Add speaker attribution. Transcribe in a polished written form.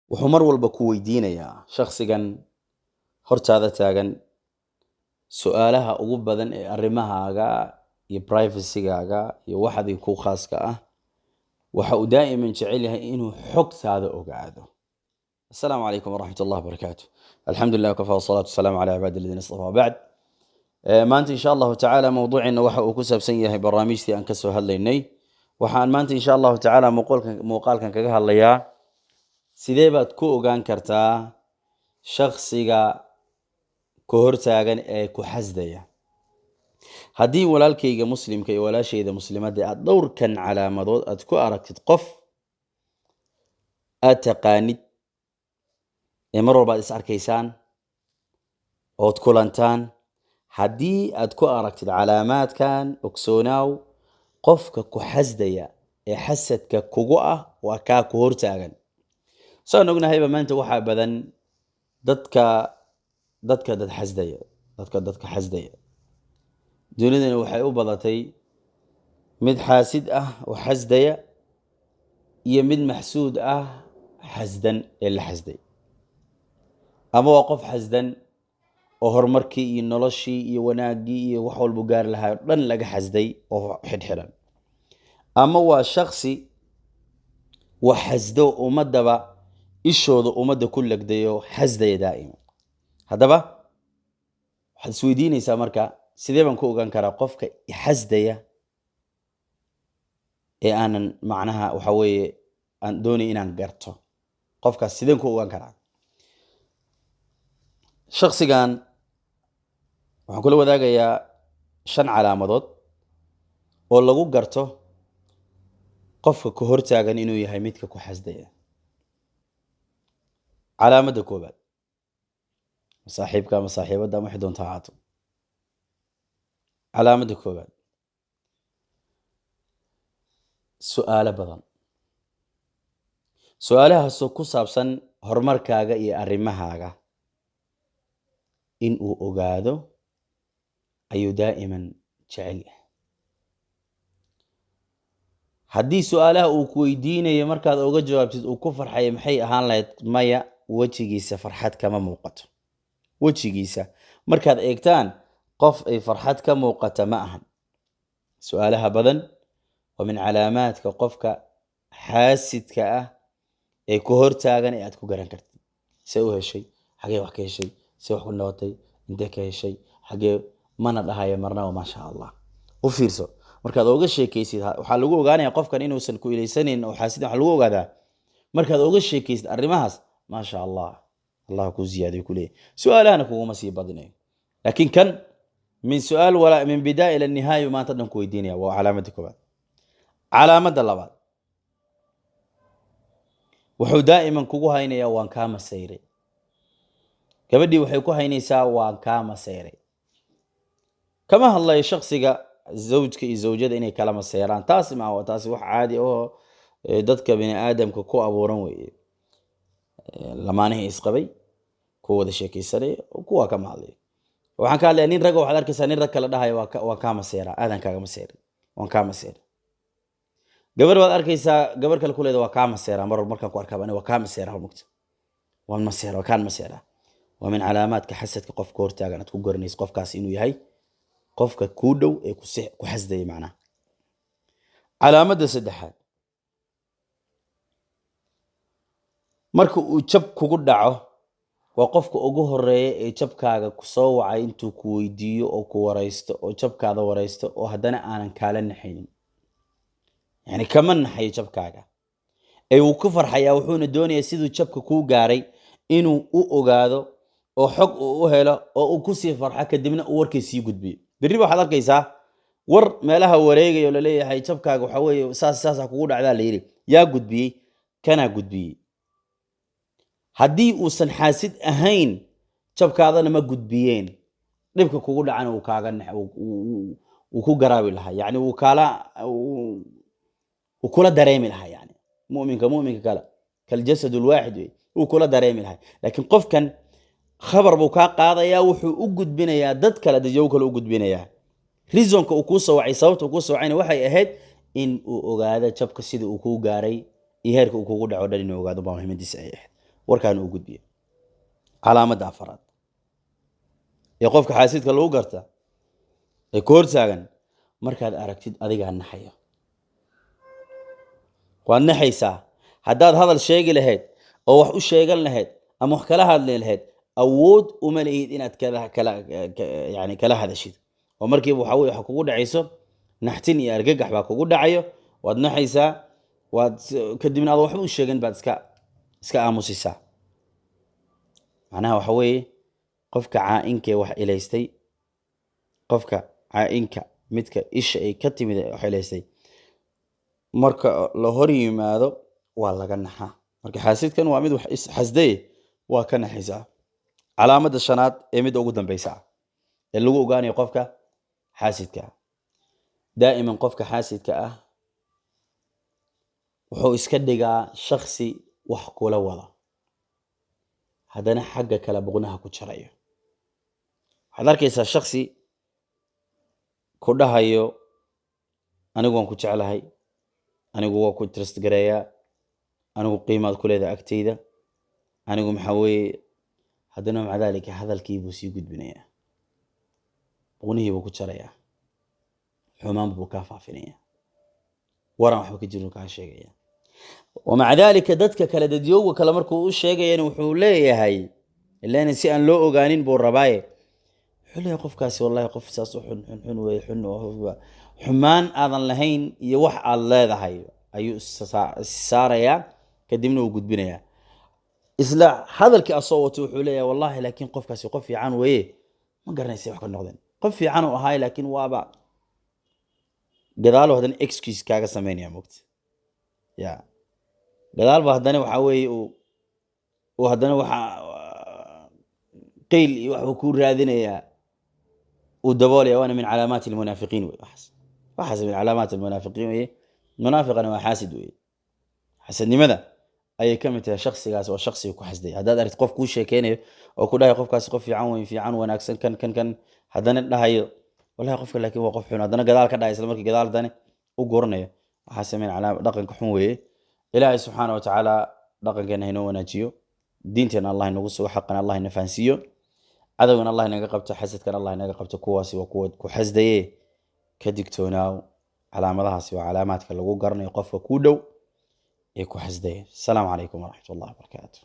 Speaker 1: wuxuu mar walba ku weydiinayaa shakhsigan hortaada taagan su'aalaha ugu badan ee arrimahaaga iyo privacy-gaaga iyo waxadii ku khaaska ah waxa uu daa'iman jecel yahay inuu xogtaada ogaado. السلام عليكم ورحمة الله وبركاته. الحمد لله وكفى والصلاة والسلام على عباد الذين اصطفى بعد. maanta insha allahu tacaala mowduuciina waxa uu ku saabsan yahay barnaamijtii aan kasoo hadlaynay. waxaan maanta insha allahu tacaala muuqaalkan kaga hadlayaa sidee baad ku ogaan kartaa shakhsiga ku hortaagan ee ku xasdaya. haddii walaalkayga muslimka iyo walaashayda muslimadda aad dhowrkan calaamadood aad ku aragtid qof aad taqaanid ee mar walba aad is arkaysaan ood kulantaan, haddii aad ku aragtid calaamaadkan ogsoonow qofka ku xasdaya ee xasadka kugu ah waa kaa ku hortaagan. saan ognahayba maanta waxaa badan dadka xasdaya. dunidana waxay u badatay mid xaasid ah oo xasdaya iyo mid maxsuud ah xasdan ee la xasday. ama waa qof xasdan oo horumarkii iyo noloshii iyo wanaaggii iyo wax walbu gaari lahaa oo dhan laga xasday oo xidhxidhan. ama waa shakhsi wax xasdo ummadaba ishooda ummadda ku legdayo xasdaya daa'ima. haddaba waxaad isweydiinaysaa marka sidee baan ku ogaan karaa qofka xasdaya ee aanan macnaha waxa weeye aan doonay inaan garto qofkaas sideen ku ogaan karaa. shakhsigan waxaan kula wadaagayaa 5 calaamadood oo lagu garto qofka ku hortaagan inuu yahay midka ku xasdaya. calaamadda koobaad, saaxiibka ama saaxiibadda ama wixii doonta ha ahaato. calaamadda koobaad, su'aalo badan. su'aalahaasoo ku saabsan horumarkaaga iyo arrimahaaga in uu ogaado ayuu daa'iman jecel yahay. haddii su'aalaha uu ku weydiinayo markaad uga jawaabtid uu ku farxayo maxay ahaan lahayd, maya, wejigiisa farxad kama muuqato. wejigiisa markaad eegtaan qof ay farxad ka muuqata ma ahan. su'aalaha badan waa min calaamaadka qofka xaasidka ah ee ku hortaagan ee aad ku garan kartid. see u heshay, xagee wax ka heshay, see wax ku noqotay, intee ka heshay, xagee, mana dhahayo marnaba maasha allah. u fiirso, markaad uga sheekaysid waxaa lagu ogaanayaa qofkan inuusan ku ilaysanin oo xaasidin. waxaa lagu ogaadaa markaad uga sheekaysid arrimahaas, maasha allah, allah ku ziyaadiyo ku leeyahay. su'aalahana kuguma sii badinayo. laakiin kan min su'aal walaa min bidaaya ila nihaaya maanta dhan ku weydiinaya. waa calaamadda koobaad. calaamadda labaad, wuxuu daa'iman kugu haynayaa waan kaa masayray. gabadhii waxay ku haynaysaa waan kaa masayray. kama hadlayo shakhsiga zawjka iyo zawjada inay kala maseyraan. taasi taasi wax caadi oo dadka bini aadamka ku abuuran weeye. lamaanihii isqabay kuwa wada sheekaysanay kuwa kama hadlayo. waxaan ka hadlayaa nin rag waxaad arkaysaa nin rag kala dhahayo waan kaa maseyraa, aadan kaaga maseyray, waan kaa maseyray. gabar baad arkaysaa gabar kale ku leeda waa kaa maseyraa. markaan ku arkaa waa kaa maseyraa mugta, waan maseyraa, waa kaan maseyraa. waa min calaamaadka xasadka qofka hortaagan aad ku garanayso qofkaas inuu yahay qofka kuu dhow ee ku xasdaya macnaha. calaamadda saddexaad, marka uu jab kugu dhaco waa qofka ugu horeeya ee jabkaaga kusoo wacay intuu ku weydiiyo oo ku waraysto oo jabkaada waraysto oo haddana aanan kaala naxaynin. yani kama naxayo jabkaaga ee uu ku farxayaa. wuxuuna doonayaa siduu jabka kuu gaaray inuu u ogaado oo xog uu u helo oo uu kusii farxo, kadibna uu warkay sii gudbiyo. berri waxaad arkaysaa war meelaha wareegaya oo laleeyahay jabkaaga waxa weeye saasa kugu dhacdaa la yidhi. yaa gudbiyey? kanaa gudbiyey. haddii uusan xaasid ahayn jabkaadana ma gudbiyeen. dhibka kugu dhacana uu ku garaabi lahaa, yani uu kula dareemi lahaa. yani muminka kale kaljasad lwaaxid wey, uu kula dareemi lahaa. laakiin qofkan khabar buu kaa qaadayaa, wuxuu u gudbinayaa dad kale, dadyow kale u gudbinayaa. reasonka uu kuu soo wacay, sababta uu kuu soo wacayna waxay ahayd in uu ogaado jabka sida uu kuu gaaray iyo heerka uu kugu dhaco dhan inuu ogaado baa muhiimadiisa ay ahayd. warkaan uu gudbiyo calaamadda afaraad ee qofka xaasidka lagu garta ee ka hortaagan markaad aragtid adigaa naxaya waad naxaysaa haddaad hadal sheegi lahayd oo wax u sheegan lahayd ama wax kala hadli lahayd awood uma lihid inaad kala hadashid oo markiiba waxa kugu dhacayso naxtin iyo argagax baa kugu dhacayo waad naxaysaa waad kadibna aad waxba u sheegan baad iska aamusisaa macnaha waxa weeye qofka caa'inka wax ilaystay qofka caa'inka midka isha ay ka timid wax ilaystay marka la hor yimaado waa laga naxaa marka xaasidkan waa mid wax xasday waa ka naxaysaa calaamadda shanaad ee mid ugu dambaysa ee lagu ogaanayo qofka xaasidka daa'iman qofka xaasidka ah wuxuu iska dhigaa shakhsi wax kula wada haddana xagga kala boqnaha ku jarayo waxaad arkaysaa shakhsi ku dhahayo anigu waan ku jeclahay anigu waa ku trust gareeyaa anigu qiimaad ku leedahay agtayda anigu maxaa weeye haddana maca daalika hadalkii buu sii gudbinayaa boqnihii buu ku jarayaa xumaan buu kaa faafinayaa waran waxba ka jirin kaa sheegaya ومع ذلك دتك كلا دديو كلا مركو شيغين وحو ليهي الا سي ان لو اوغانين بو رباي حلي قف كاسي والله قف ساس حن وي حن حمان اذن لهين iyo wax aad leedahay ayu saaraya kadibna uu gudbinaya isla hadalkii asoo wato wuxuu leeyahay wallahi laakiin qofkaasi qof fiican weeye ma garanaysa wax ka noqdeen qof fiican oo ahay laakiin waaba gadaalo hadan excuse kaaga sameynaya moogta ya gadaal ba haddana waxa weeye uu haddana waxa qeyl iyo wax ku raadinaya uu daboolaya waana min calaamaati almunaafiqiin way waxas min calaamaati almunaafiqiin way munaafiqana waa xaasid way xasadnimada ayay ka mid tahay shakhsigaas oo shakhsiga ku xasday haddaad aragtid qof kuu sheekeynayo oo ku dhahay qofkaasi qof fiican wanaagsan kan haddana dhahayo wallahi qofka laakiin waa qof xun haddana gadaal ka dhahay isla markii gadaal haddana u goranayo waxaa sameyn calaamad dhaqanka xun weeye ilaahay subxaana wa tacaala dhaqankeena haynoo wanaajiyo diinteena allah inagu sugo xaqana allah ina fahansiiyo cadowgana allah inaga qabto xasadkana allah inaga qabto kuwaasi waa kuwa ku xasdaye ka digtoonaaw calaamadahaasi waa calaamaadka lagu garanayo qofka ku dhow ee ku xasdaya asalaamu calaykum waraxmat ullahi wabarakaatu